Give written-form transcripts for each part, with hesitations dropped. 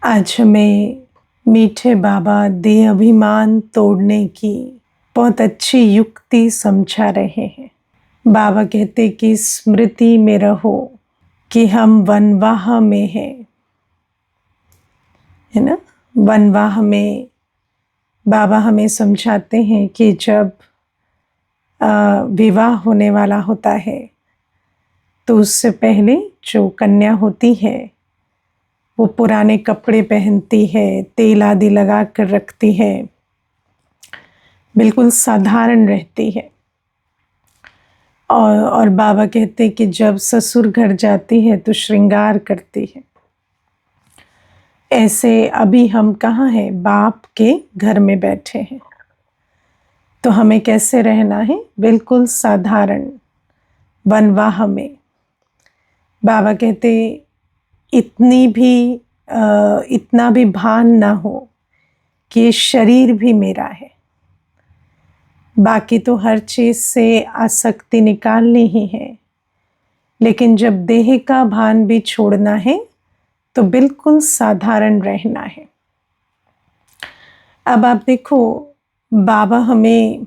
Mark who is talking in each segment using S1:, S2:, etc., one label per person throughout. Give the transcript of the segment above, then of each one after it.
S1: आज हमें मीठे बाबा दे अभिमान तोड़ने की बहुत अच्छी युक्ति समझा रहे हैं। बाबा कहते कि स्मृति में रहो कि हम वनवाह में हैं, है ना। वनवाह में बाबा हमें समझाते हैं कि जब विवाह होने वाला होता है तो उससे पहले जो कन्या होती है वो पुराने कपड़े पहनती है, तेल आदि लगा कर रखती है, बिल्कुल साधारण रहती है। और बाबा कहते हैं कि जब ससुर घर जाती है तो श्रृंगार करती है। ऐसे अभी हम कहाँ हैं? बाप के घर में बैठे हैं। तो हमें कैसे रहना है? बिल्कुल साधारण वनवाह में। बाबा कहते इतना भी भान ना हो कि ये शरीर भी मेरा है। बाकी तो हर चीज से आसक्ति निकालनी ही है, लेकिन जब देह का भान भी छोड़ना है तो बिल्कुल साधारण रहना है। अब आप देखो, बाबा हमें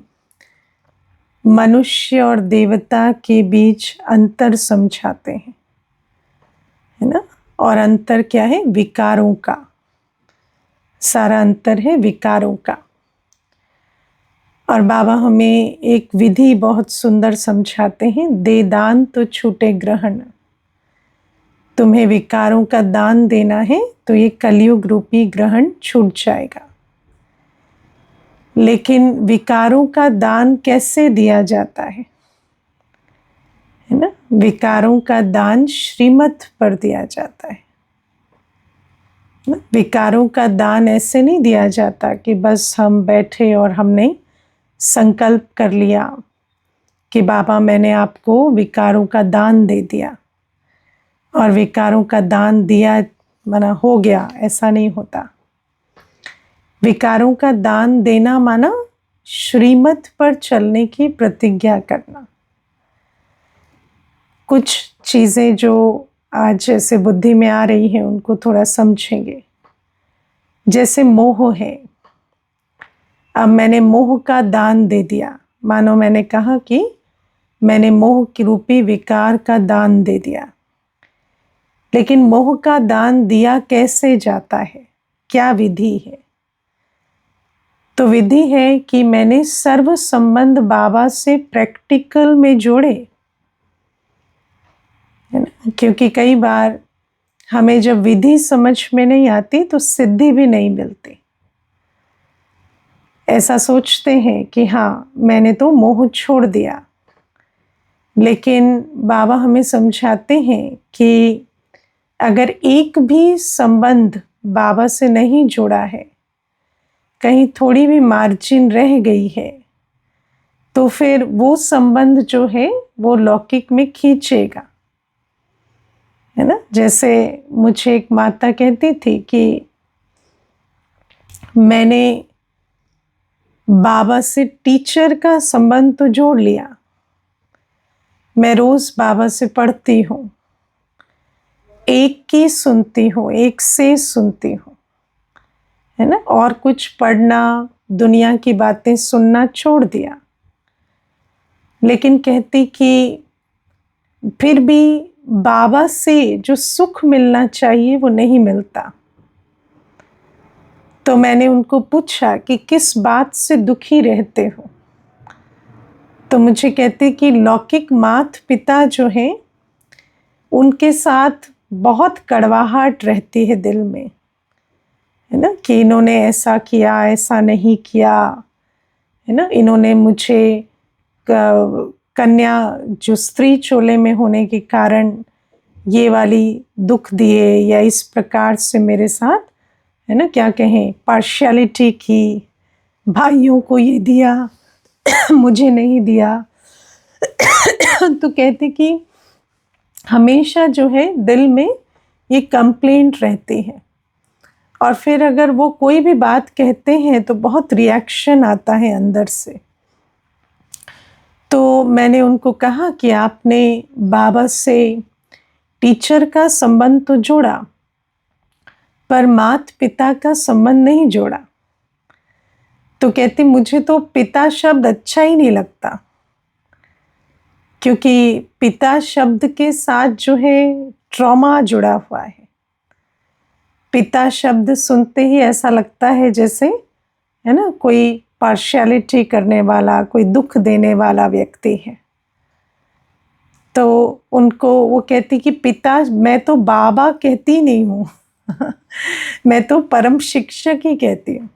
S1: मनुष्य और देवता के बीच अंतर समझाते हैं, है ना। और अंतर क्या है? विकारों का। सारा अंतर है विकारों का। और बाबा हमें एक विधि बहुत सुंदर समझाते हैं, दे दान तो छूटे ग्रहण। तुम्हें विकारों का दान देना है तो ये कलयुग रूपी ग्रहण छूट जाएगा। लेकिन विकारों का दान कैसे दिया जाता है ना। विकारों का दान श्रीमत पर दिया जाता है ना। विकारों का दान ऐसे नहीं दिया जाता कि बस हम बैठे और हमने संकल्प कर लिया कि बाबा मैंने आपको विकारों का दान दे दिया और विकारों का दान दिया माना हो गया। ऐसा नहीं होता। विकारों का दान देना माना श्रीमत पर चलने की प्रतिज्ञा करना। कुछ चीजें जो आज जैसे बुद्धि में आ रही हैं उनको थोड़ा समझेंगे। जैसे मोह है। अब मैंने मोह का दान दे दिया। मानो मैंने कहा कि मैंने मोह की रूपी विकार का दान दे दिया। लेकिन मोह का दान दिया कैसे जाता है? क्या विधि है? तो विधि है कि मैंने सर्व संबंध बाबा से प्रैक्टिकल में जोड़े, है ना। क्योंकि कई बार हमें जब विधि समझ में नहीं आती तो सिद्धि भी नहीं मिलती। ऐसा सोचते हैं कि हाँ मैंने तो मोह छोड़ दिया, लेकिन बाबा हमें समझाते हैं कि अगर एक भी संबंध बाबा से नहीं जुड़ा है, कहीं थोड़ी भी मार्जिन रह गई है, तो फिर वो संबंध जो है वो लौकिक में खींचेगा, है ना। जैसे मुझे एक माता कहती थी कि मैंने बाबा से टीचर का संबंध तो जोड़ लिया, मैं रोज बाबा से पढ़ती हूँ, एक की सुनती हूँ, एक से सुनती हूँ, है ना। और कुछ पढ़ना, दुनिया की बातें सुनना छोड़ दिया। लेकिन कहती कि फिर भी बाबा से जो सुख मिलना चाहिए वो नहीं मिलता। तो मैंने उनको पूछा कि किस बात से दुखी रहते हो? तो मुझे कहते कि लौकिक माता पिता जो हैं उनके साथ बहुत कड़वाहट रहती है दिल में, है ना, कि इन्होंने ऐसा किया, ऐसा नहीं किया, है ना। इन्होंने मुझे कन्या जो स्त्री चोले में होने के कारण ये वाली दुख दिए, या इस प्रकार से मेरे साथ, है ना, क्या कहें, पार्शियलिटी की, भाइयों को ये दिया मुझे नहीं दिया। तो कहते कि हमेशा जो है दिल में ये कंप्लेंट रहती है। और फिर अगर वो कोई भी बात कहते हैं तो बहुत रिएक्शन आता है अंदर से। तो मैंने उनको कहा कि आपने बाबा से टीचर का संबंध तो जोड़ा, पर माता पिता का संबंध नहीं जोड़ा। तो कहती मुझे तो पिता शब्द अच्छा ही नहीं लगता, क्योंकि पिता शब्द के साथ जो है ट्रॉमा जुड़ा हुआ है। पिता शब्द सुनते ही ऐसा लगता है जैसे, है ना, कोई पार्शियलिटी करने वाला, कोई दुख देने वाला व्यक्ति है। तो उनको वो कहती कि पिता, मैं तो बाबा कहती नहीं हूँ मैं तो परम शिक्षक ही कहती हूँ।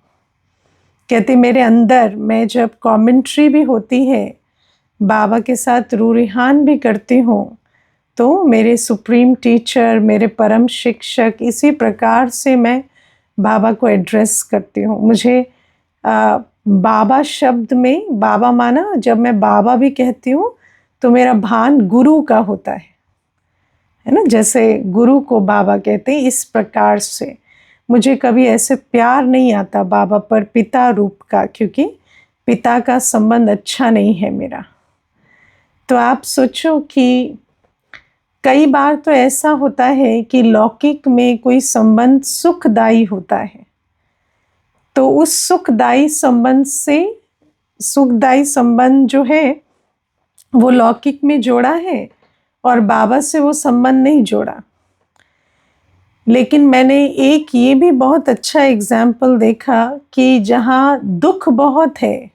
S1: कहती मेरे अंदर, मैं जब कमेंट्री भी होती है, बाबा के साथ रूरिहान भी करती हूँ, तो मेरे सुप्रीम टीचर, मेरे परम शिक्षक, इसी प्रकार से मैं बाबा को एड्रेस करती हूँ। मुझे बाबा शब्द में, बाबा माना, जब मैं बाबा भी कहती हूँ तो मेरा भान गुरु का होता है ना, जैसे गुरु को बाबा कहते हैं, इस प्रकार से मुझे कभी ऐसे प्यार नहीं आता बाबा पर पिता रूप का, क्योंकि पिता का संबंध अच्छा नहीं है मेरा। तो आप सोचो कि कई बार तो ऐसा होता है कि लौकिक में कोई संबंध सुखदायी होता है, तो उस सुखदायी संबंध जो है वो लौकिक में जोड़ा है और बाबा से वो संबंध नहीं जोड़ा। लेकिन मैंने एक ये भी बहुत अच्छा एग्जाम्पल देखा कि जहाँ दुख बहुत है,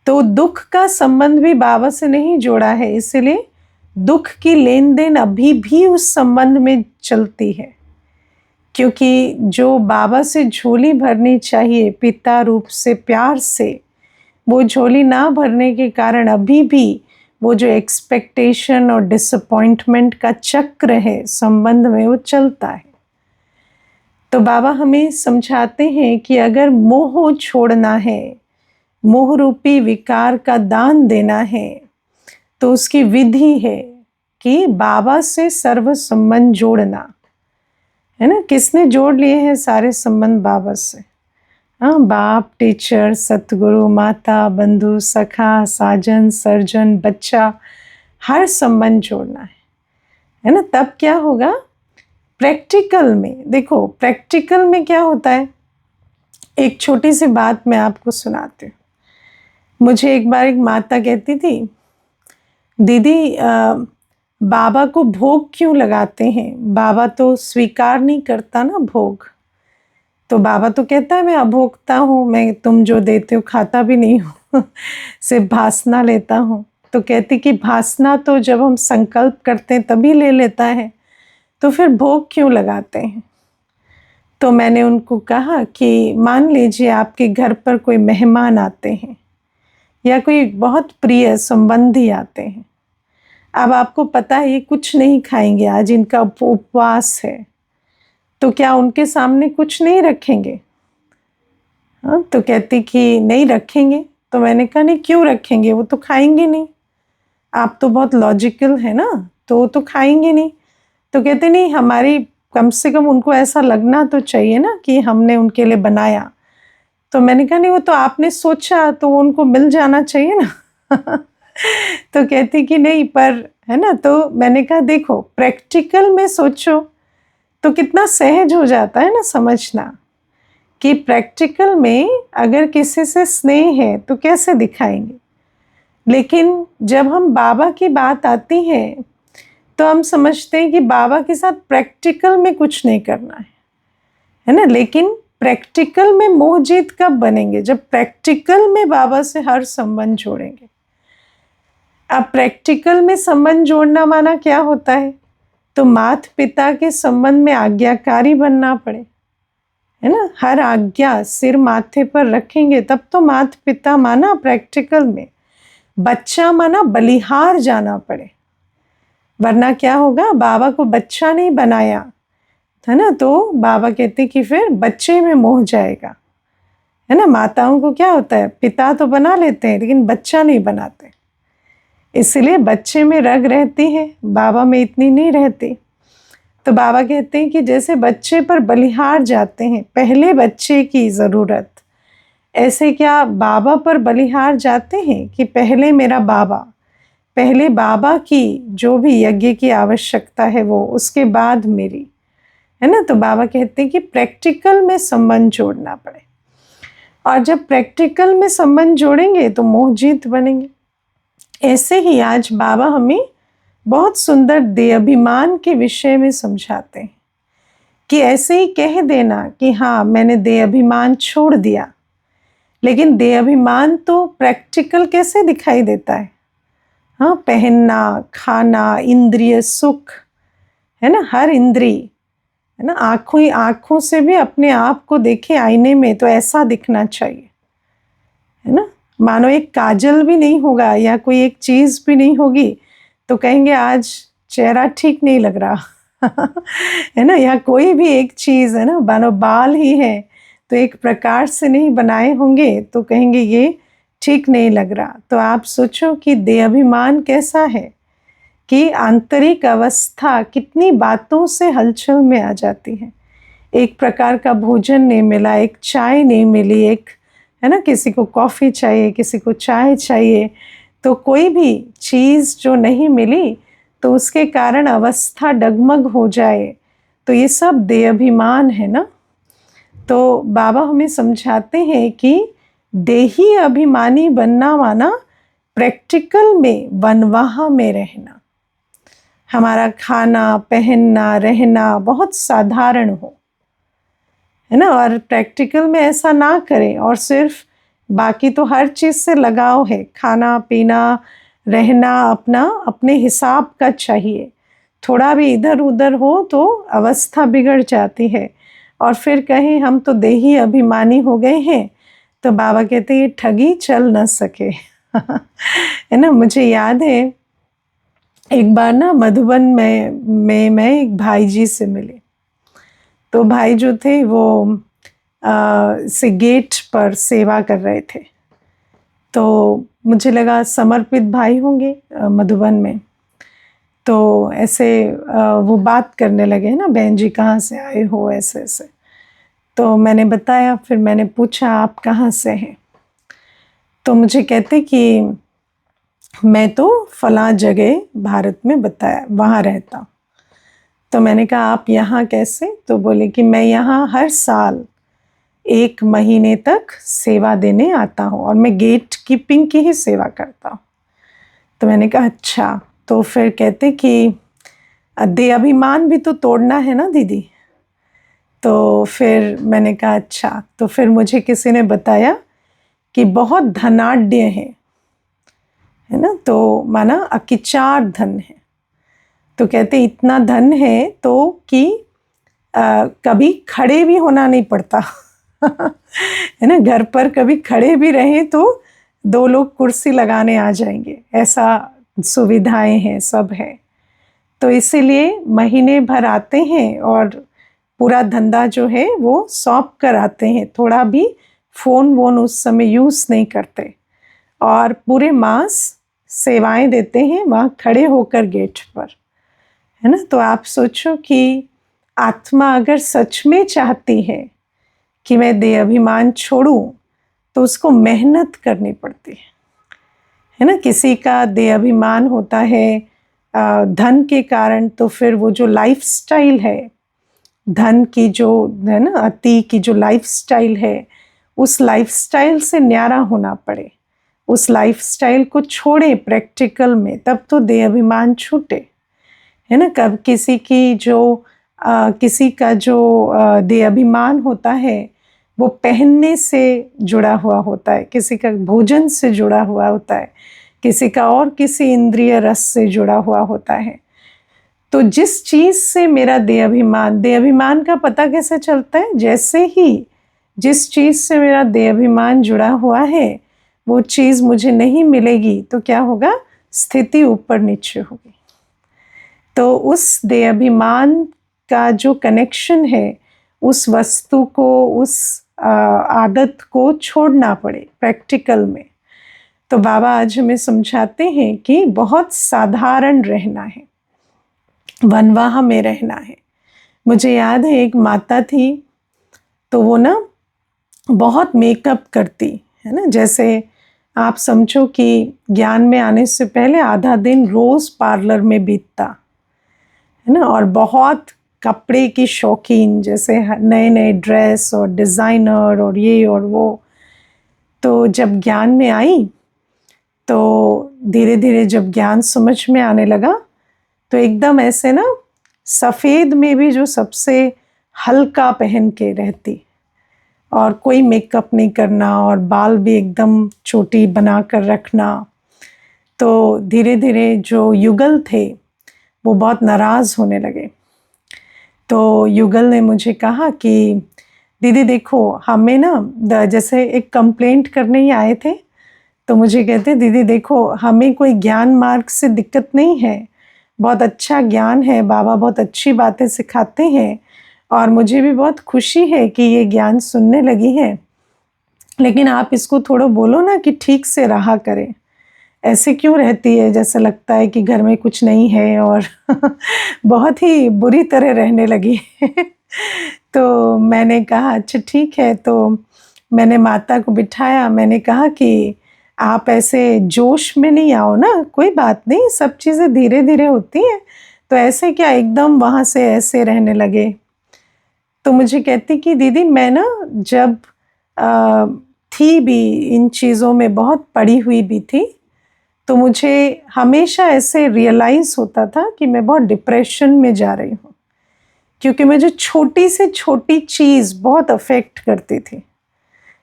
S1: तो दुख का संबंध भी बाबा से नहीं जोड़ा है, इसलिए दुख की लेन देन अभी भी उस संबंध में चलती है। क्योंकि जो बाबा से झोली भरनी चाहिए पिता रूप से प्यार से, वो झोली ना भरने के कारण अभी भी वो जो एक्सपेक्टेशन और डिसअपॉइंटमेंट का चक्र है संबंध में, वो चलता है। तो बाबा हमें समझाते हैं कि अगर मोह छोड़ना है, मोह रूपी विकार का दान देना है, तो उसकी विधि है कि बाबा से सर्व संबंध जोड़ना, है ना। किसने जोड़ लिए हैं सारे संबंध बाबा से? हाँ, बाप, टीचर, सतगुरु, माता, बंधु, सखा, साजन, सर्जन, बच्चा, हर संबंध जोड़ना है ना। तब क्या होगा प्रैक्टिकल में? देखो प्रैक्टिकल में क्या होता है, एक छोटी सी बात मैं आपको सुनाती हूँ। मुझे एक बार एक माता कहती थी, दीदी बाबा को भोग क्यों लगाते हैं? बाबा तो स्वीकार नहीं करता ना भोग। तो बाबा तो कहता है मैं अभोक्ता हूँ, मैं तुम जो देते हो खाता भी नहीं हूँ सिर्फ भासना लेता हूँ। तो कहती कि भासना तो जब हम संकल्प करते हैं तभी ले लेता है, तो फिर भोग क्यों लगाते हैं? तो मैंने उनको कहा कि मान लीजिए आपके घर पर कोई मेहमान आते हैं या कोई बहुत प्रिय संबंधी आते हैं, अब आपको पता है ये कुछ नहीं खाएंगे, आज इनका उपवास है, तो क्या उनके सामने कुछ नहीं रखेंगे? हाँ, तो कहती कि नहीं रखेंगे। तो मैंने कहा नहीं, क्यों रखेंगे, वो तो खाएंगे नहीं। आप तो बहुत लॉजिकल है ना, तो वो तो खाएंगे नहीं। तो कहते नहीं, हमारी कम से कम उनको ऐसा लगना तो चाहिए ना कि हमने उनके लिए बनाया। तो मैंने कहा नहीं, वो तो आपने सोचा, तो उनको मिल जाना चाहिए ना तो कहती कि नहीं, पर है ना। तो मैंने कहा देखो प्रैक्टिकल में सोचो तो कितना सहज हो जाता है ना समझना कि प्रैक्टिकल में अगर किसी से स्नेह है तो कैसे दिखाएंगे। लेकिन जब हम बाबा की बात आती है तो हम समझते हैं कि बाबा के साथ प्रैक्टिकल में कुछ नहीं करना है ना। लेकिन प्रैक्टिकल में मोह जीत कब बनेंगे? जब प्रैक्टिकल में बाबा से हर संबंध जोड़ेंगे। अब प्रैक्टिकल में संबंध जोड़ना माना क्या होता है? तो माता पिता के संबंध में आज्ञाकारी बनना पड़े, है ना। हर आज्ञा सिर माथे पर रखेंगे तब तो माता पिता माना प्रैक्टिकल में। बच्चा माना बलिहार जाना पड़े, वरना क्या होगा, बाबा को बच्चा नहीं बनाया है ना, तो बाबा कहते कि फिर बच्चे में मोह जाएगा, है ना। माताओं को क्या होता है, पिता तो बना लेते हैं लेकिन बच्चा नहीं बनाते, इसलिए बच्चे में रग रहती है, बाबा में इतनी नहीं रहती। तो बाबा कहते हैं कि जैसे बच्चे पर बलिहार जाते हैं, पहले बच्चे की ज़रूरत, ऐसे क्या बाबा पर बलिहार जाते हैं कि पहले मेरा बाबा, पहले बाबा की जो भी यज्ञ की आवश्यकता है वो, उसके बाद मेरी, है ना। तो बाबा कहते हैं कि प्रैक्टिकल में संबंध जोड़ना पड़े, और जब प्रैक्टिकल में संबंध जोड़ेंगे तो मोह जीत बनेंगे। ऐसे ही आज बाबा हमें बहुत सुंदर देहाभिमान के विषय में समझाते हैं कि ऐसे ही कह देना कि हाँ मैंने देहाभिमान छोड़ दिया, लेकिन देहाभिमान तो प्रैक्टिकल कैसे दिखाई देता है। हाँ, पहनना, खाना, इंद्रिय सुख, है ना, हर इंद्री, है ना, आँखों से भी अपने आप को देखे आईने में तो ऐसा दिखना चाहिए, है ना। मानो एक काजल भी नहीं होगा या कोई एक चीज़ भी नहीं होगी तो कहेंगे आज चेहरा ठीक नहीं लग रहा है ना। या कोई भी एक चीज़, है ना, मानो बाल ही है तो एक प्रकार से नहीं बनाए होंगे तो कहेंगे ये ठीक नहीं लग रहा। तो आप सोचो कि देहाभिमान कैसा है कि आंतरिक अवस्था कितनी बातों से हलचल में आ जाती है। एक प्रकार का भोजन नहीं मिला, एक चाय नहीं मिली, एक, है ना, किसी को कॉफ़ी चाहिए, किसी को चाय चाहिए, तो कोई भी चीज़ जो नहीं मिली तो उसके कारण अवस्था डगमग हो जाए, तो ये सब देहाभिमान है ना। तो बाबा हमें समझाते हैं कि देही अभिमानी बनना माना प्रैक्टिकल में वनवाह में रहना, हमारा खाना, पहनना, रहना बहुत साधारण हो, है ना, और प्रैक्टिकल में ऐसा ना करें। और सिर्फ बाकी तो हर चीज़ से लगाव है, खाना पीना रहना अपना अपने हिसाब का चाहिए, थोड़ा भी इधर उधर हो तो अवस्था बिगड़ जाती है। और फिर कहें हम तो देही अभिमानी हो गए हैं, तो बाबा कहते हैं ये ठगी चल न सके है ना। मुझे याद है एक बार ना मधुबन में मैं एक भाई जी से मिली, तो भाई जो थे वो से गेट पर सेवा कर रहे थे, तो मुझे लगा समर्पित भाई होंगे मधुबन में। तो ऐसे वो बात करने लगे, है ना, बहन जी कहाँ से आए हो, ऐसे ऐसे। तो मैंने बताया, फिर मैंने पूछा आप कहाँ से हैं, तो मुझे कहते कि मैं तो फलां जगह भारत में बताया वहाँ रहता हूँ। तो मैंने कहा आप यहाँ कैसे, तो बोले कि मैं यहाँ हर साल 1 महीने तक सेवा देने आता हूँ और मैं गेट कीपिंग की ही सेवा करता हूँ। तो मैंने कहा अच्छा। तो फिर कहते कि देहाभिमान भी तो तोड़ना है ना दीदी। तो फिर मैंने कहा अच्छा। तो फिर मुझे किसी ने बताया कि बहुत धनाढ्य है ना, तो माना अकिचार धन है। तो कहते इतना धन है तो कि कभी खड़े भी होना नहीं पड़ता है ना, घर पर कभी खड़े भी रहें तो 2 लोग कुर्सी लगाने आ जाएंगे, ऐसा सुविधाएं हैं, सब है। तो इसीलिए महीने भर आते हैं और पूरा धंधा जो है वो सौंप कर आते हैं, थोड़ा भी फ़ोन वोन उस समय यूज़ नहीं करते, और पूरे मास सेवाएं देते हैं वहाँ खड़े होकर गेट पर, है ना। तो आप सोचो कि आत्मा अगर सच में चाहती है कि मैं देहाभिमान छोड़ूं तो उसको मेहनत करनी पड़ती है ना। किसी का देहाभिमान होता है धन के कारण, तो फिर वो जो लाइफस्टाइल है, धन की जो, है ना, अति की जो लाइफस्टाइल है, उस लाइफस्टाइल से न्यारा होना पड़े, उस लाइफस्टाइल को छोड़े प्रैक्टिकल में, तब तो देहाभिमान छूटे, है ना। कब किसी की जो किसी का जो देहाभिमान होता है वो पहनने से जुड़ा हुआ होता है, किसी का भोजन से जुड़ा हुआ होता है, किसी का और किसी इंद्रिय रस से जुड़ा हुआ होता है। तो जिस चीज़ से मेरा देहाभिमान का पता कैसे चलता है, जैसे ही जिस चीज़ से मेरा देहाभिमान जुड़ा हुआ है वो चीज़ मुझे नहीं मिलेगी तो क्या होगा, स्थिति ऊपर नीचे होगी। तो उस देहाभिमान का जो कनेक्शन है, उस वस्तु को, उस आदत को छोड़ना पड़े प्रैक्टिकल में। तो बाबा आज हमें समझाते हैं कि बहुत साधारण रहना है, वनवाह में रहना है। मुझे याद है एक माता थी, तो वो ना बहुत मेकअप करती, है ना, जैसे आप समझो कि ज्ञान में आने से पहले आधा दिन रोज़ पार्लर में बीतता, है ना, और बहुत कपड़े की शौकीन, जैसे नए नए ड्रेस और डिज़ाइनर और ये और वो। तो जब ज्ञान में आई तो धीरे धीरे जब ज्ञान समझ में आने लगा तो एकदम ऐसे ना सफ़ेद में भी जो सबसे हल्का पहन के रहती, और कोई मेकअप नहीं करना, और बाल भी एकदम चोटी बना कर रखना। तो धीरे धीरे जो युगल थे वो बहुत नाराज़ होने लगे। तो युगल ने मुझे कहा कि दीदी देखो, हमें ना जैसे एक कंप्लेंट करने ही आए थे, तो मुझे कहते दीदी देखो, हमें कोई ज्ञान मार्ग से दिक्कत नहीं है, बहुत अच्छा ज्ञान है, बाबा बहुत अच्छी बातें सिखाते हैं और मुझे भी बहुत खुशी है कि ये ज्ञान सुनने लगी है, लेकिन आप इसको थोड़ा बोलो ना कि ठीक से रहा करें। ऐसे क्यों रहती है, जैसे लगता है कि घर में कुछ नहीं है और बहुत ही बुरी तरह रहने लगी है। तो मैंने कहा अच्छा ठीक है। तो मैंने माता को बिठाया, मैंने कहा कि आप ऐसे जोश में नहीं आओ ना, कोई बात नहीं, सब चीज़ें धीरे धीरे होती हैं, तो ऐसे क्या एकदम वहाँ से ऐसे रहने लगे। तो मुझे कहती कि दीदी मैं ना जब अ, थी भी इन चीज़ों में, बहुत पड़ी हुई भी थी, तो मुझे हमेशा ऐसे रियलाइज़ होता था कि मैं बहुत डिप्रेशन में जा रही हूँ, क्योंकि मुझे छोटी से छोटी चीज़ बहुत अफ़ेक्ट करती थी।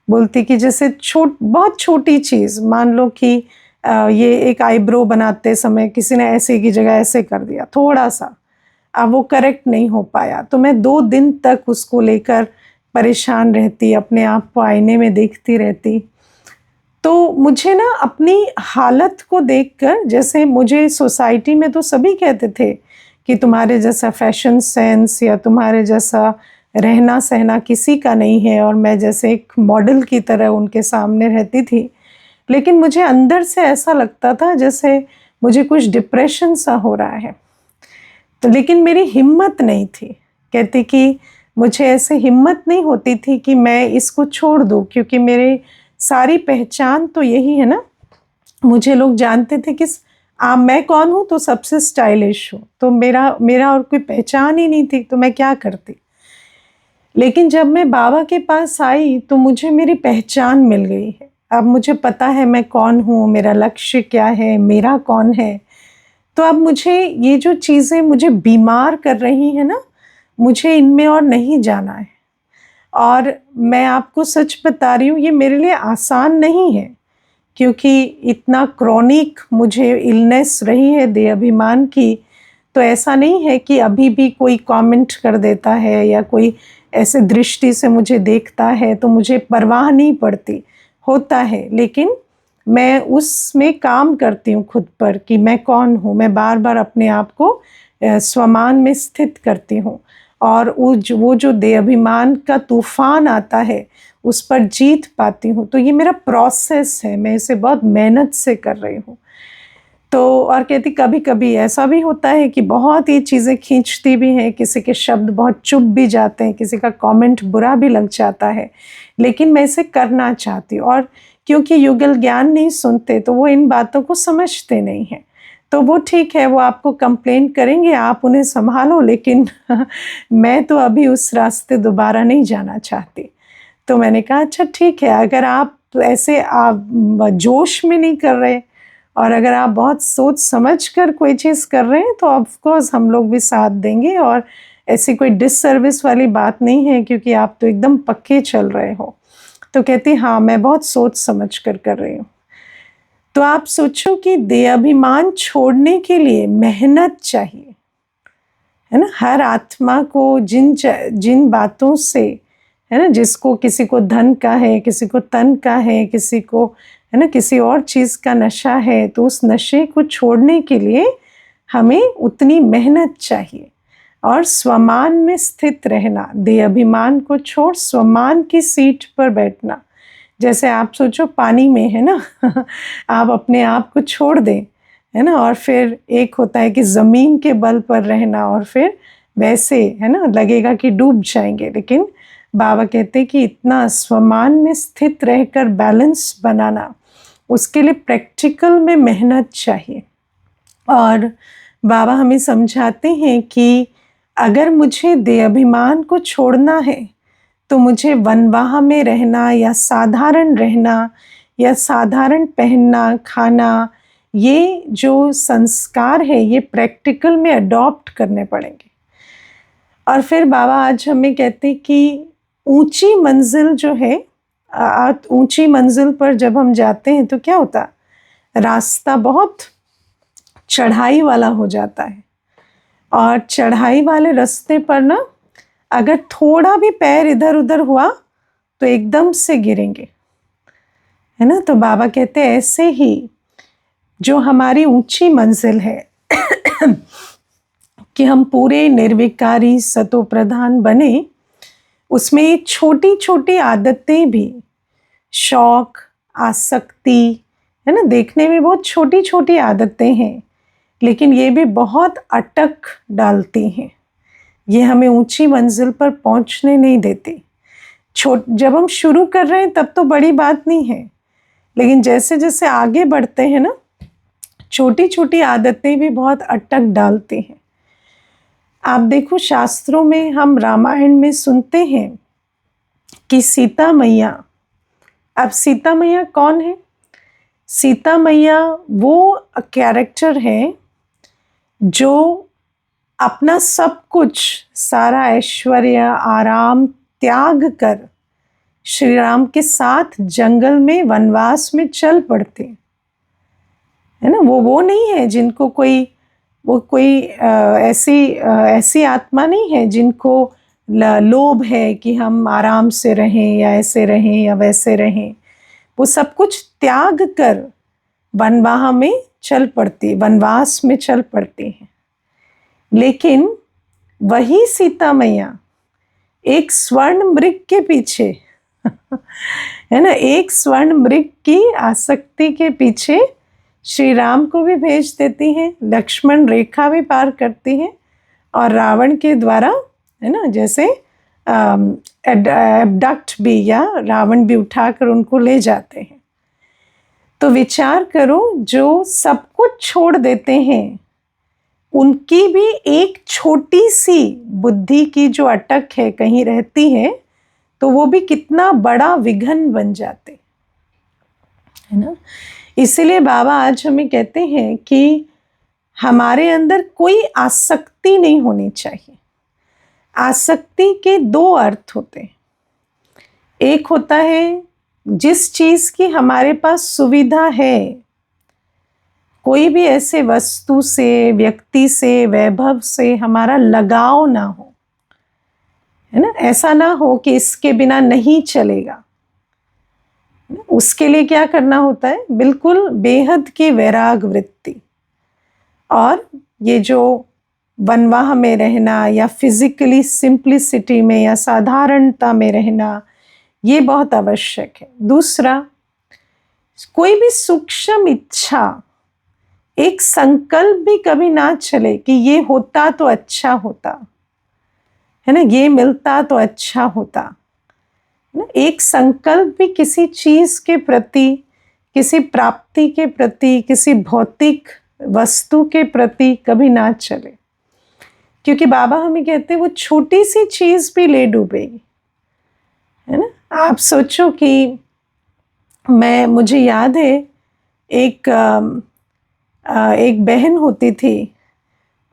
S1: बोलती कि जैसे बहुत छोटी चीज़, मान लो कि ये एक आईब्रो बनाते समय किसी ने ऐसे की जगह ऐसे कर दिया थोड़ा-सा, अब वो करेक्ट नहीं हो पाया, तो मैं 2 दिन तक उसको लेकर परेशान रहती, अपने आप को आईने में देखती रहती। तो मुझे ना अपनी हालत को देखकर, जैसे मुझे सोसाइटी में तो सभी कहते थे कि तुम्हारे जैसा फैशन सेंस या तुम्हारे जैसा रहना सहना किसी का नहीं है, और मैं जैसे एक मॉडल की तरह उनके सामने रहती थी। लेकिन मुझे अंदर से ऐसा लगता था जैसे मुझे कुछ डिप्रेशन सा हो रहा है। तो लेकिन मेरी हिम्मत नहीं थी। कहती कि मुझे ऐसे हिम्मत नहीं होती थी कि मैं इसको छोड़ दूँ, क्योंकि मेरी सारी पहचान तो यही है ना। मुझे लोग जानते थे कि मैं कौन हूँ, तो सबसे स्टाइलिश हूँ, तो मेरा मेरा और कोई पहचान ही नहीं थी, तो मैं क्या करती। लेकिन जब मैं बाबा के पास आई तो मुझे मेरी पहचान मिल गई है। अब मुझे पता है मैं कौन हूँ, मेरा लक्ष्य क्या है, मेरा कौन है। तो अब मुझे ये जो चीज़ें मुझे बीमार कर रही हैं ना, मुझे इनमें और नहीं जाना है। और मैं आपको सच बता रही हूँ, ये मेरे लिए आसान नहीं है, क्योंकि इतना क्रॉनिक मुझे इलनेस रही है देह अभिमान की। तो ऐसा नहीं है कि अभी भी कोई कमेंट कर देता है या कोई ऐसे दृष्टि से मुझे देखता है तो मुझे परवाह नहीं पड़ती, होता है। लेकिन मैं उसमें काम करती हूँ खुद पर कि मैं कौन हूँ। मैं बार बार अपने आप को स्वमान में स्थित करती हूँ, और वो जो देह अभिमान का तूफान आता है उस पर जीत पाती हूँ। तो ये मेरा प्रोसेस है, मैं इसे बहुत मेहनत से कर रही हूँ। तो और कहती कभी-कभी ऐसा भी होता है कि बहुत ये चीज़ें खींचती भी हैं, किसी के शब्द बहुत चुभ भी जाते हैं, किसी का कमेंट बुरा भी लग जाता है, लेकिन मैं इसे करना चाहती हूँ। और क्योंकि युगल ज्ञान नहीं सुनते तो वो इन बातों को समझते नहीं हैं। तो वो ठीक है, वो आपको कंप्लेंट करेंगे, आप उन्हें सँभालो, लेकिन मैं तो अभी उस रास्ते दोबारा नहीं जाना चाहती। तो मैंने कहा अच्छा ठीक है, अगर आप ऐसे आप जोश में नहीं कर रहे, और अगर आप बहुत सोच समझ कर कोई चीज़ कर रहे हैं, तो ऑफ कोर्स हम लोग भी साथ देंगे, और ऐसी कोई डिससर्विस वाली बात नहीं है, क्योंकि आप तो एकदम पक्के चल रहे हो। तो कहती हाँ, मैं बहुत सोच समझ कर रही हूँ। तो आप सोचो कि देहाभिमान छोड़ने के लिए मेहनत चाहिए, है ना। हर आत्मा को जिन बातों से, है ना, जिसको किसी को धन का है, किसी को तन का है, किसी को, है ना, किसी और चीज़ का नशा है, तो उस नशे को छोड़ने के लिए हमें उतनी मेहनत चाहिए और स्वमान में स्थित रहना। देह अभिमान को छोड़ स्वमान की सीट पर बैठना। जैसे आप सोचो पानी में, है ना, आप अपने आप को छोड़ दें, है ना, और फिर एक होता है कि ज़मीन के बल पर रहना, और फिर वैसे, है ना, लगेगा कि डूब जाएंगे। लेकिन बाबा कहते हैं कि इतना स्वमान में स्थित रहकर बैलेंस बनाना, उसके लिए प्रैक्टिकल में मेहनत चाहिए। और बाबा हमें समझाते हैं कि अगर मुझे देहाभिमान को छोड़ना है तो मुझे वनवाह में रहना या साधारण रहना या साधारण पहनना खाना, ये जो संस्कार है ये प्रैक्टिकल में अडॉप्ट करने पड़ेंगे। और फिर बाबा आज हमें कहते कि ऊंची मंजिल जो है, ऊंची मंजिल पर जब हम जाते हैं तो क्या होता, रास्ता बहुत चढ़ाई वाला हो जाता है, और चढ़ाई वाले रास्ते पर ना अगर थोड़ा भी पैर इधर उधर हुआ तो एकदम से गिरेंगे, है ना। तो बाबा कहते हैं ऐसे ही जो हमारी ऊंची मंजिल है कि हम पूरे निर्विकारी सतो प्रधान बने, उसमें ये छोटी छोटी आदतें भी, शौक, आसक्ति, है ना, देखने में बहुत छोटी छोटी आदतें हैं लेकिन ये भी बहुत अटक डालती हैं, ये हमें ऊंची मंजिल पर पहुंचने नहीं देती। जब हम शुरू कर रहे हैं तब तो बड़ी बात नहीं है, लेकिन जैसे जैसे आगे बढ़ते हैं ना, छोटी छोटी आदतें भी बहुत अटक डालती हैं। आप देखो शास्त्रों में, हम रामायण में सुनते हैं कि सीता मैया, अब सीता मैया कौन है? सीता मैया वो कैरेक्टर है जो अपना सब कुछ, सारा ऐश्वर्य आराम त्याग कर श्री राम के साथ जंगल में वनवास में चल पड़ते, है ना। वो नहीं है जिनको कोई ऐसी आत्मा नहीं है जिनको लोभ है कि हम आराम से रहें या ऐसे रहें या वैसे रहें। वो सब कुछ त्याग कर वनवाह में चल पड़ती, वनवास में चल पड़ती हैं। लेकिन वही सीता मैया एक स्वर्ण मृग के पीछे है ना, एक स्वर्ण मृग की आसक्ति के पीछे श्री राम को भी भेज देती हैं, लक्ष्मण रेखा भी पार करती हैं, और रावण के द्वारा, है ना, जैसे एबडक्ट भी, या रावण भी उठाकर उनको ले जाते हैं। तो विचार करो, जो सब कुछ छोड़ देते हैं उनकी भी एक छोटी सी बुद्धि की जो अटक है कहीं रहती है, तो वो भी कितना बड़ा विघन बन जाते, है ना। इसीलिए बाबा आज हमें कहते हैं कि हमारे अंदर कोई आसक्ति नहीं होनी चाहिए। आसक्ति के दो अर्थ होते हैं। एक होता है जिस चीज की हमारे पास सुविधा है, कोई भी ऐसे वस्तु से, व्यक्ति से, वैभव से हमारा लगाव ना हो, है ना, ऐसा ना हो कि इसके बिना नहीं चलेगा। उसके लिए क्या करना होता है, बिल्कुल बेहद की वैराग वृत्ति। और ये जो वनवाह में रहना या फिजिकली सिंप्लिसिटी में या साधारणता में रहना, ये बहुत आवश्यक है। दूसरा, कोई भी सूक्ष्म इच्छा, एक संकल्प भी कभी ना चले कि ये होता तो अच्छा होता, है ना, ये मिलता तो अच्छा होता, है ना। एक संकल्प भी किसी चीज के प्रति, किसी प्राप्ति के प्रति, किसी भौतिक वस्तु के प्रति कभी ना चले, क्योंकि बाबा हमें कहते हैं वो छोटी सी चीज भी ले डूबेगी, है ना। आप सोचो कि मुझे याद है एक बहन होती थी,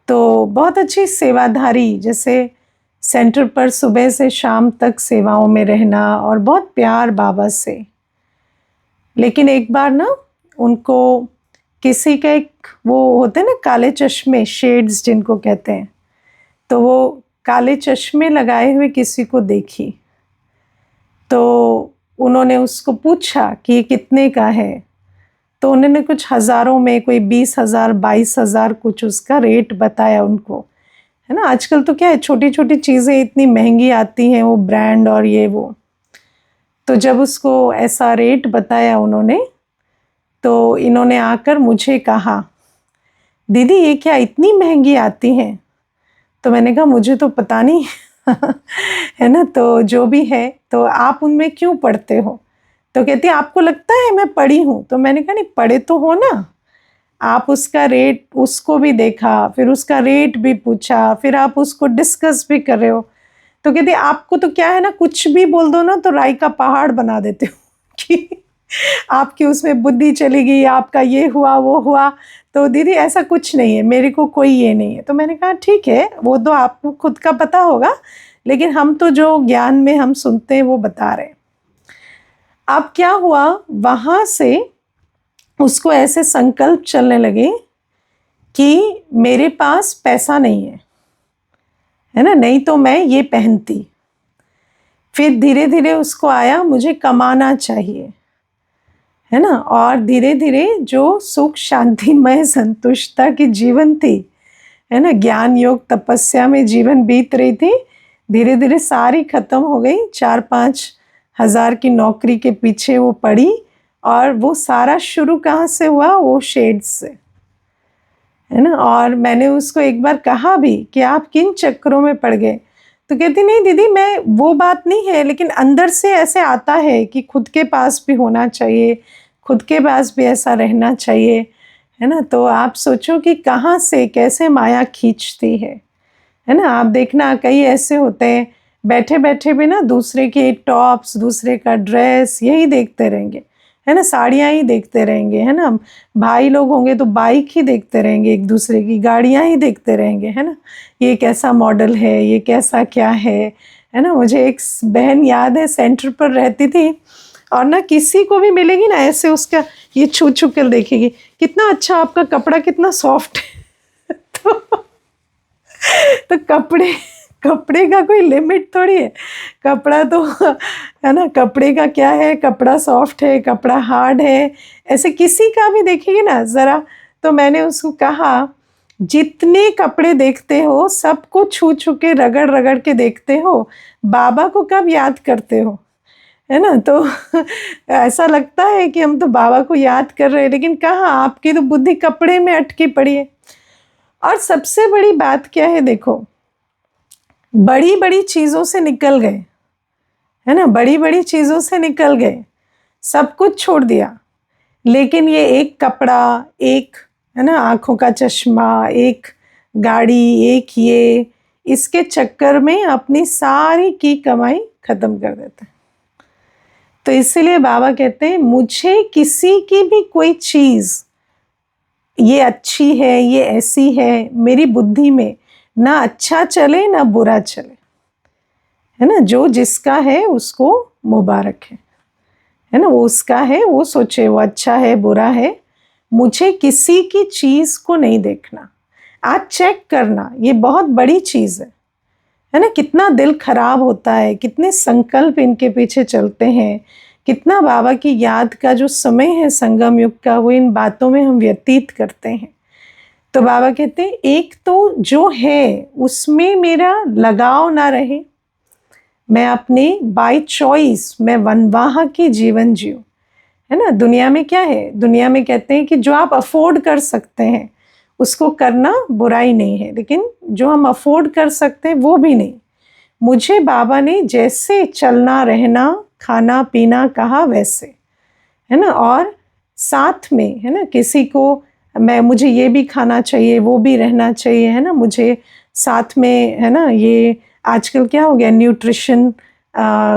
S1: तो बहुत अच्छी सेवाधारी, जैसे सेंटर पर सुबह से शाम तक सेवाओं में रहना और बहुत प्यार बाबा से। लेकिन एक बार ना उनको किसी का एक, वो होते हैं ना काले चश्मे, शेड्स जिनको कहते हैं, तो वो काले चश्मे लगाए हुए किसी को देखी, तो उन्होंने उसको पूछा कि ये कितने का है, तो उन्होंने कुछ हज़ारों में, कोई 20,000 22,000 कुछ उसका रेट बताया उनको, है ना। आजकल तो क्या है, छोटी छोटी चीज़ें इतनी महंगी आती हैं, वो ब्रांड और ये वो। तो जब उसको ऐसा रेट बताया उन्होंने, तो इन्होंने आकर मुझे कहा, दीदी ये क्या इतनी महंगी आती हैं? तो मैंने कहा मुझे तो पता नहीं है ना, तो जो भी है, तो आप उनमें क्यों पढ़ते हो? तो कहती है आपको लगता है मैं पढ़ी हूँ? तो मैंने कहा नहीं, पढ़े तो हो ना, आप उसका रेट, उसको भी देखा, फिर उसका रेट भी पूछा, फिर आप उसको डिस्कस भी कर रहे हो। तो कहते आपको तो क्या है ना, कुछ भी बोल दो ना तो राई का पहाड़ बना देते हो कि आपकी उसमें बुद्धि चली गई, आपका ये हुआ वो हुआ। तो दीदी ऐसा कुछ नहीं है, मेरे को कोई ये नहीं है। तो मैंने कहा ठीक है, वो तो आपको खुद का पता होगा, लेकिन हम तो जो ज्ञान में हम सुनते हैं वो बता रहे हैं। अब क्या हुआ, वहाँ से उसको ऐसे संकल्प चलने लगे कि मेरे पास पैसा नहीं है ना, नहीं तो मैं ये पहनती। फिर धीरे धीरे उसको आया मुझे कमाना चाहिए, है ना। और धीरे धीरे जो सुख शांतिमय संतुष्टता की जीवन थी, है ना, ज्ञान योग तपस्या में जीवन बीत रही थी, धीरे धीरे सारी खत्म हो गई। 4-5 हज़ार की नौकरी के पीछे वो पड़ी, और वो सारा शुरू कहाँ से हुआ, वो शेड्स से, है ना। और मैंने उसको एक बार कहा भी कि आप किन चक्करों में पड़ गए। तो कहती नहीं दीदी, मैं वो बात नहीं है, लेकिन अंदर से ऐसे आता है कि खुद के पास भी होना चाहिए, खुद के पास भी ऐसा रहना चाहिए, है ना। तो आप सोचो कि कहाँ से कैसे माया खींचती है ना। आप देखना कई ऐसे होते हैं, बैठे बैठे भी ना दूसरे के टॉप्स, दूसरे का ड्रेस यही देखते रहेंगे, है ना, साड़ियाँ ही देखते रहेंगे, है ना। भाई लोग होंगे तो बाइक ही देखते रहेंगे, एक दूसरे की गाड़ियाँ ही देखते रहेंगे, है ना, ये कैसा मॉडल है, ये कैसा क्या है ना। मुझे एक बहन याद है, सेंटर पर रहती थी, और ना किसी को भी मिलेगी ना ऐसे उसका ये छू छू कर देखेगी, कितना अच्छा आपका कपड़ा, कितना सॉफ्ट है। तो कपड़े का कोई लिमिट थोड़ी है। कपड़ा तो, है ना, कपड़े का क्या है, कपड़ा सॉफ्ट है, कपड़ा हार्ड है, ऐसे किसी का भी देखेंगे ना ज़रा। तो मैंने उसको कहा, जितने कपड़े देखते हो सबको छू छू के रगड़ रगड़ के देखते हो, बाबा को कब याद करते हो, है ना। तो ऐसा लगता है कि हम तो बाबा को याद कर रहे हैं, लेकिन कहाँ, आपकी तो बुद्धि कपड़े में अटकी पड़ी है। और सबसे बड़ी बात क्या है, देखो, बड़ी बड़ी चीज़ों से निकल गए, है ना, बड़ी बड़ी चीज़ों से निकल गए, सब कुछ छोड़ दिया, लेकिन ये एक कपड़ा, एक, है ना, आँखों का चश्मा, एक गाड़ी, एक ये, इसके चक्कर में अपनी सारी की कमाई ख़त्म कर देते हैं। तो इसीलिए बाबा कहते हैं, मुझे किसी की भी कोई चीज़ ये अच्छी है, ये ऐसी है, मेरी बुद्धि में ना अच्छा चले ना बुरा चले, है ना। जो जिसका है उसको मुबारक है ना, वो उसका है, वो सोचे वो अच्छा है बुरा है। मुझे किसी की चीज़ को नहीं देखना। आज चेक करना, ये बहुत बड़ी चीज़ है ना। कितना दिल खराब होता है, कितने संकल्प इनके पीछे चलते हैं, कितना बाबा की याद का जो समय है संगम युग का, वो इन बातों में हम व्यतीत करते हैं। तो बाबा कहते हैं, एक तो जो है उसमें मेरा लगाव ना रहे, मैं अपने बाय चॉइस मैं वनवाह की जीवन जीऊँ, है ना। दुनिया में क्या है, दुनिया में कहते हैं कि जो आप अफोर्ड कर सकते हैं उसको करना बुराई नहीं है, लेकिन जो हम अफोर्ड कर सकते हैं वो भी नहीं। मुझे बाबा ने जैसे चलना रहना खाना पीना कहा वैसे, है ना। और साथ में, है ना, किसी को मुझे ये भी खाना चाहिए, वो भी रहना चाहिए, है ना, मुझे साथ में, है ना, ये आजकल क्या हो गया न्यूट्रिशन,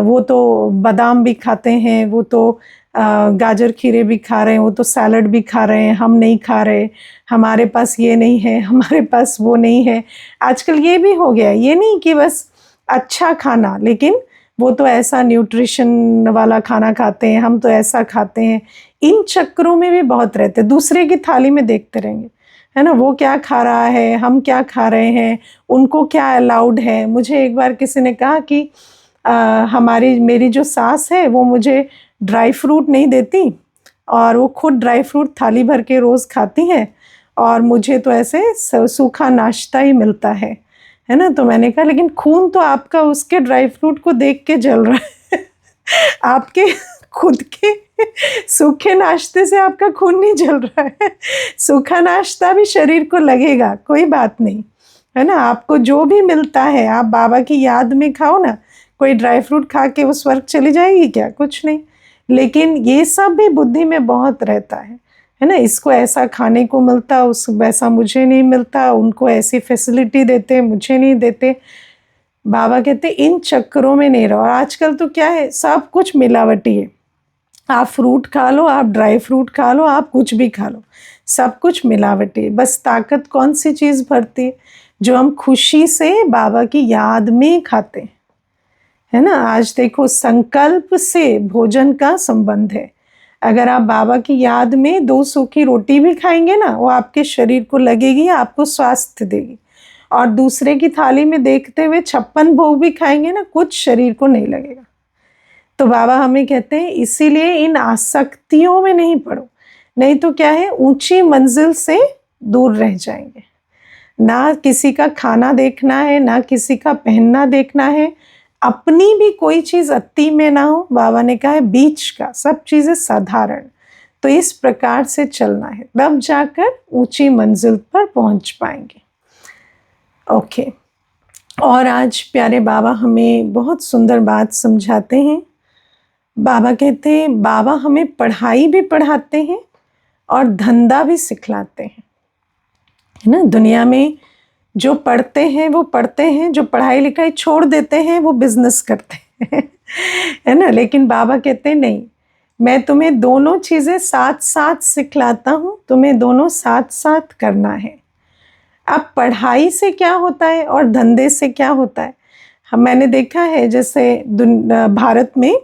S1: वो तो बादाम भी खाते हैं, वो तो गाजर खीरे भी खा रहे हैं, वो तो सैलड भी खा रहे हैं, हम नहीं खा रहे, हमारे पास ये नहीं है, हमारे पास वो नहीं है। आजकल ये भी हो गया, ये नहीं कि बस अच्छा खाना, लेकिन वो तो ऐसा न्यूट्रिशन वाला खाना खाते हैं, हम तो ऐसा खाते हैं। इन चक्करों में भी बहुत रहते, दूसरे की थाली में देखते रहेंगे, है ना, वो क्या खा रहा है, हम क्या खा रहे हैं, उनको क्या अलाउड है। मुझे एक बार किसी ने कहा कि मेरी जो सास है वो मुझे ड्राई फ्रूट नहीं देती, और वो खुद ड्राई फ्रूट थाली भर के रोज़ खाती हैं, और मुझे तो ऐसे सूखा नाश्ता ही मिलता है ना। तो मैंने कहा, लेकिन खून तो आपका उसके ड्राई फ्रूट को देख के जल रहा है। आपके खुद के सूखे नाश्ते से आपका खून नहीं जल रहा है। सूखा नाश्ता भी शरीर को लगेगा, कोई बात नहीं, है ना। आपको जो भी मिलता है आप बाबा की याद में खाओ ना। कोई ड्राई फ्रूट खा के वो स्वर्ग चली जाएगी क्या, कुछ नहीं। लेकिन ये सब भी बुद्धि में बहुत रहता है है ना, इसको ऐसा खाने को मिलता, उस वैसा मुझे नहीं मिलता, उनको ऐसी फैसिलिटी देते मुझे नहीं देते। बाबा कहते इन चक्करों में नहीं रहो। आजकल तो क्या है, सब कुछ मिलावटी है। आप फ्रूट खा लो, आप ड्राई फ्रूट खा लो, आप कुछ भी खा लो, सब कुछ मिलावटी है। बस ताकत कौन सी चीज़ भरती है? जो हम खुशी से बाबा की याद में खाते हैं, है ना। आज देखो, संकल्प से भोजन का संबंध है। अगर आप बाबा की याद में 2 सूखी रोटी भी खाएंगे ना, वो आपके शरीर को लगेगी, आपको स्वास्थ्य देगी। और दूसरे की थाली में देखते हुए 56 भोग भी खाएंगे ना, कुछ शरीर को नहीं लगेगा। तो बाबा हमें कहते हैं इसीलिए इन आसक्तियों में नहीं पड़ो, नहीं तो क्या है, ऊंची मंजिल से दूर रह जाएंगे। ना किसी का खाना देखना है, ना किसी का पहनना देखना है, अपनी भी कोई चीज़ अति में ना हो। बाबा ने कहा है बीच का, सब चीज़ें साधारण। तो इस प्रकार से चलना है, तब जाकर ऊंची मंजिल पर पहुंच पाएंगे। ओके। और आज प्यारे बाबा हमें बहुत सुंदर बात समझाते हैं। बाबा कहते हैं, बाबा हमें पढ़ाई भी पढ़ाते हैं और धंधा भी सिखलाते हैं, है ना। दुनिया में जो पढ़ते हैं वो पढ़ते हैं, जो पढ़ाई लिखाई छोड़ देते हैं वो बिजनेस करते हैं है ना। लेकिन बाबा कहते हैं नहीं, मैं तुम्हें दोनों चीज़ें साथ साथ सिखलाता हूँ, तुम्हें दोनों साथ साथ करना है। अब पढ़ाई से क्या होता है और धंधे से क्या होता है? मैंने देखा है, जैसे भारत में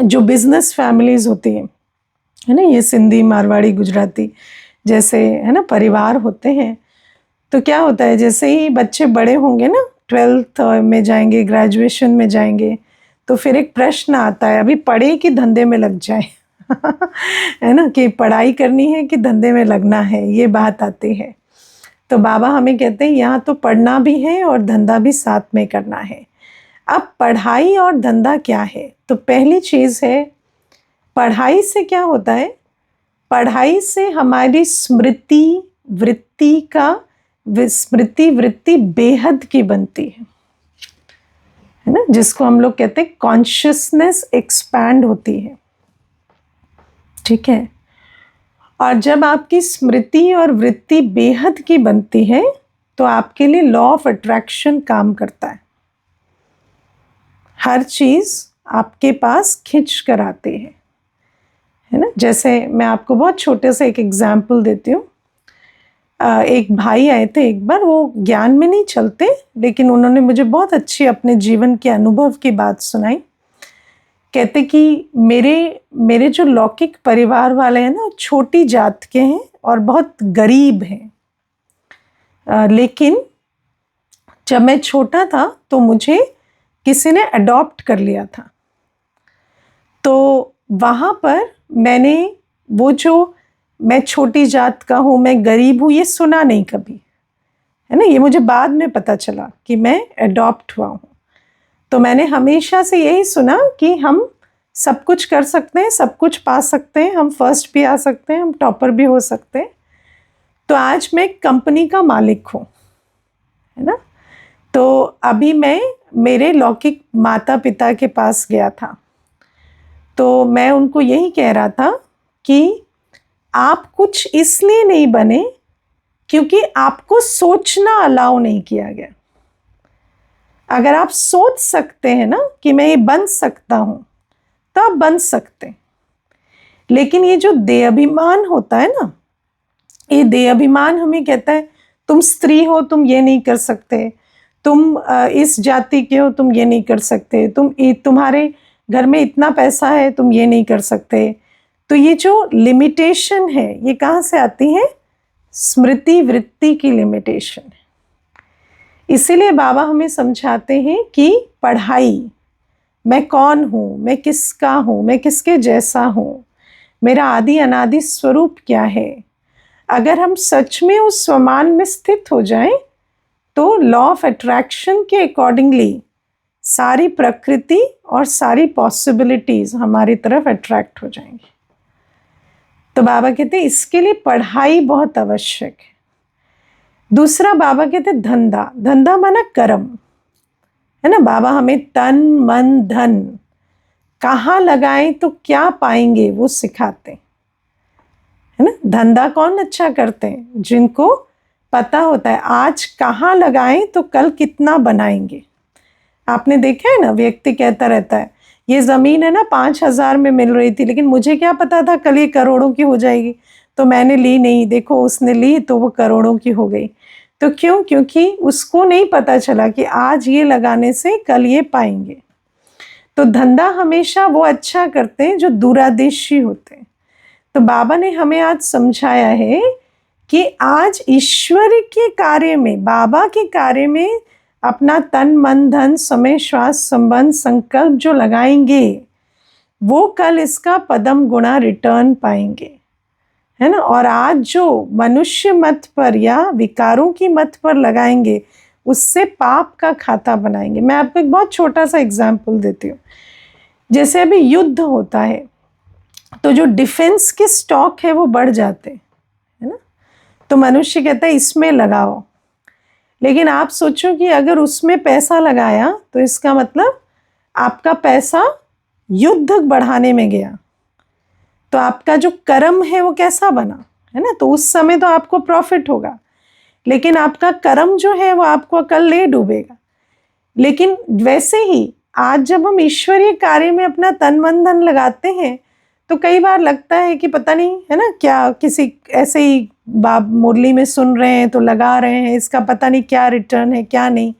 S1: जो बिजनेस फैमिलीज होती हैं, है ना, ये सिंधी, मारवाड़ी, गुजराती जैसे, है ना, परिवार होते हैं। तो क्या होता है, जैसे ही बच्चे बड़े होंगे ना, 12th में जाएंगे, ग्रेजुएशन में जाएंगे, तो फिर एक प्रश्न आता है, अभी पढ़े कि धंधे में लग जाए है ना, कि पढ़ाई करनी है कि धंधे में लगना है, ये बात आती है। तो बाबा हमें कहते हैं यहाँ तो पढ़ना भी है और धंधा भी साथ में करना है। अब पढ़ाई और धंधा क्या है? तो पहली चीज़ है, पढ़ाई से क्या होता है? पढ़ाई से हमारी स्मृति वृत्ति बेहद की बनती है ना, जिसको हम लोग कहते हैं कॉन्शियसनेस एक्सपैंड होती है, ठीक है। और जब आपकी स्मृति और वृत्ति बेहद की बनती है तो आपके लिए लॉ ऑफ अट्रैक्शन काम करता है। हर चीज़ आपके पास खिंच कर आती है ना। जैसे मैं आपको बहुत छोटे से एक एग्जाम्पल देती हूँ। एक भाई आए थे एक बार, वो ज्ञान में नहीं चलते, लेकिन उन्होंने मुझे बहुत अच्छी अपने जीवन के अनुभव की बात सुनाई। कहते कि मेरे जो लौकिक परिवार वाले हैं ना, छोटी जात के हैं और बहुत गरीब हैं। लेकिन जब मैं छोटा था तो मुझे किसी ने अडॉप्ट कर लिया था। तो वहाँ पर मैंने वो जो मैं छोटी जात का हूँ, मैं गरीब हूँ, ये सुना नहीं कभी, है ना। ये मुझे बाद में पता चला कि मैं अडॉप्ट हुआ हूँ। तो मैंने हमेशा से यही सुना कि हम सब कुछ कर सकते हैं, सब कुछ पा सकते हैं, हम फर्स्ट भी आ सकते हैं, हम टॉपर भी हो सकते हैं। तो आज मैं एक कंपनी का मालिक हूँ, है ना। तो अभी मैं मेरे लौकिक माता पिता के पास गया था, तो मैं उनको यही कह रहा था कि आप कुछ इसलिए नहीं बने क्योंकि आपको सोचना अलाउ नहीं किया गया। अगर आप सोच सकते हैं ना कि मैं ये बन सकता हूं, तो आप बन सकते हैं। लेकिन ये जो देह अभिमान होता है ना, ये देह अभिमान हमें कहता है तुम स्त्री हो, तुम ये नहीं कर सकते, तुम इस जाति के हो, तुम ये नहीं कर सकते, तुम्हारे घर में इतना पैसा है, तुम ये नहीं कर सकते। तो ये जो लिमिटेशन है, ये कहाँ से आती है? स्मृति वृत्ति की लिमिटेशन है। इसीलिए बाबा हमें समझाते हैं कि पढ़ाई, मैं कौन हूँ, मैं किसका हूँ, मैं किसके जैसा हूँ, मेरा आदि अनादि स्वरूप क्या है। अगर हम सच में उस स्वमान में स्थित हो जाएं, तो लॉ ऑफ अट्रैक्शन के अकॉर्डिंगली सारी प्रकृति और सारी पॉसिबिलिटीज हमारी तरफ अट्रैक्ट हो जाएंगी। तो बाबा कहते हैं इसके लिए पढ़ाई बहुत आवश्यक है। दूसरा बाबा कहते हैं धंधा। धंधा माना कर्म, है ना। बाबा हमें तन मन धन कहाँ लगाएं तो क्या पाएंगे वो सिखाते हैं। है ना। धंधा कौन अच्छा करते हैं? जिनको पता होता है आज कहाँ लगाएं तो कल कितना बनाएंगे। आपने देखा है ना, व्यक्ति कहता रहता है ये ज़मीन है ना 5,000 में मिल रही थी, लेकिन मुझे क्या पता था कल ये करोड़ों की हो जाएगी, तो मैंने ली नहीं। देखो उसने ली तो वो करोड़ों की हो गई। तो क्यों? क्योंकि उसको नहीं पता चला कि आज ये लगाने से कल ये पाएंगे। तो धंधा हमेशा वो अच्छा करते हैं जो दूरदर्शी होते हैं। तो बाबा ने हमें आज समझाया है कि आज ईश्वर के कार्य में, बाबा के कार्य में अपना तन मन धन समय श्वास संबंध संकल्प जो लगाएंगे वो कल इसका पदम गुणा रिटर्न पाएंगे, है ना। और आज जो मनुष्य मत पर या विकारों की मत पर लगाएंगे उससे पाप का खाता बनाएंगे। मैं आपको एक बहुत छोटा सा एग्जाम्पल देती हूँ। जैसे अभी युद्ध होता है तो जो डिफेंस के स्टॉक है वो बढ़ जाते हैं, है ना। तो मनुष्य कहता है इसमें लगाओ, लेकिन आप सोचो कि अगर उसमें पैसा लगाया तो इसका मतलब आपका पैसा युद्ध बढ़ाने में गया, तो आपका जो कर्म है वो कैसा बना, है ना। तो उस समय तो आपको प्रॉफिट होगा, लेकिन आपका कर्म जो है वो आपको कल ले डूबेगा। लेकिन वैसे ही आज जब हम ईश्वरीय कार्य में अपना तन मन धन लगाते हैं तो कई बार लगता है कि पता नहीं, है ना, क्या किसी ऐसे ही बाप मुरली में सुन रहे हैं तो लगा रहे हैं, इसका पता नहीं क्या रिटर्न है क्या नहीं।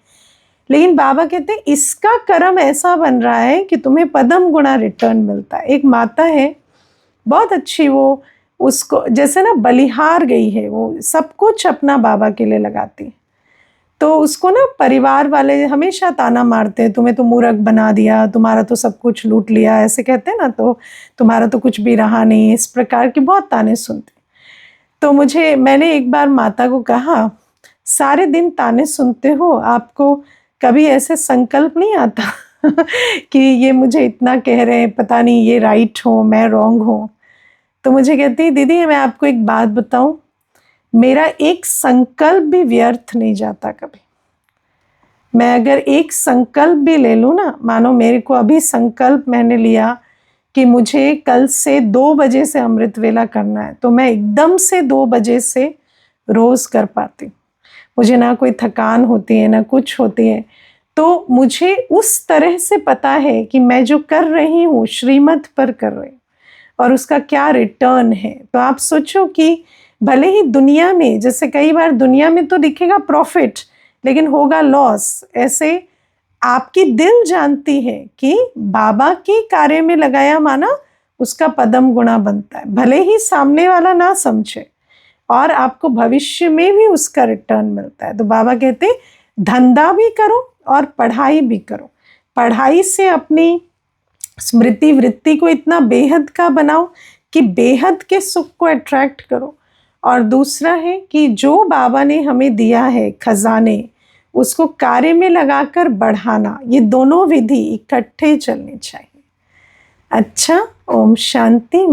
S1: लेकिन बाबा कहते हैं इसका कर्म ऐसा बन रहा है कि तुम्हें पदम गुणा रिटर्न मिलता है। एक माता है बहुत अच्छी, वो उसको जैसे ना बलिहार गई है, वो सब कुछ अपना बाबा के लिए लगाती है। तो उसको ना परिवार वाले हमेशा ताना मारते हैं, तुम्हें तो मूर्ख बना दिया, तुम्हारा तो सब कुछ लूट लिया, ऐसे कहते हैं ना, तो तुम्हारा तो कुछ भी रहा नहीं, इस प्रकार के बहुत ताने सुनते। तो मैंने एक बार माता को कहा सारे दिन ताने सुनते हो, आपको कभी ऐसे संकल्प नहीं आता कि ये मुझे इतना कह रहे हैं, पता नहीं ये राइट हो मैं रॉन्ग हो। तो मुझे कहती दीदी मैं आपको एक बात बताऊं, मेरा एक संकल्प भी व्यर्थ नहीं जाता कभी। मैं अगर एक संकल्प भी ले लूँ ना, मानो मेरे को अभी संकल्प मैंने लिया कि मुझे कल से 2 बजे से अमृत वेला करना है, तो मैं एकदम से 2 बजे से रोज़ कर पाती। मुझे ना कोई थकान होती है ना कुछ होती है, तो मुझे उस तरह से पता है कि मैं जो कर रही हूँ श्रीमत पर कर रही हूँ और उसका क्या रिटर्न है। तो आप सोचो कि भले ही दुनिया में, जैसे कई बार दुनिया में तो दिखेगा प्रॉफिट लेकिन होगा लॉस, ऐसे आपकी दिल जानती है कि बाबा के कार्य में लगाया माना उसका पदम गुणा बनता है, भले ही सामने वाला ना समझे, और आपको भविष्य में भी उसका रिटर्न मिलता है। तो बाबा कहते धंधा भी करो और पढ़ाई भी करो। पढ़ाई से अपनी स्मृति वृत्ति को इतना बेहद का बनाओ कि बेहद के सुख को अट्रैक्ट करो। और दूसरा है कि जो बाबा ने हमें दिया है खजाने, उसको कार्य में लगाकर बढ़ाना। ये दोनों विधि इकट्ठे चलने चाहिए। अच्छा, ओम शांति।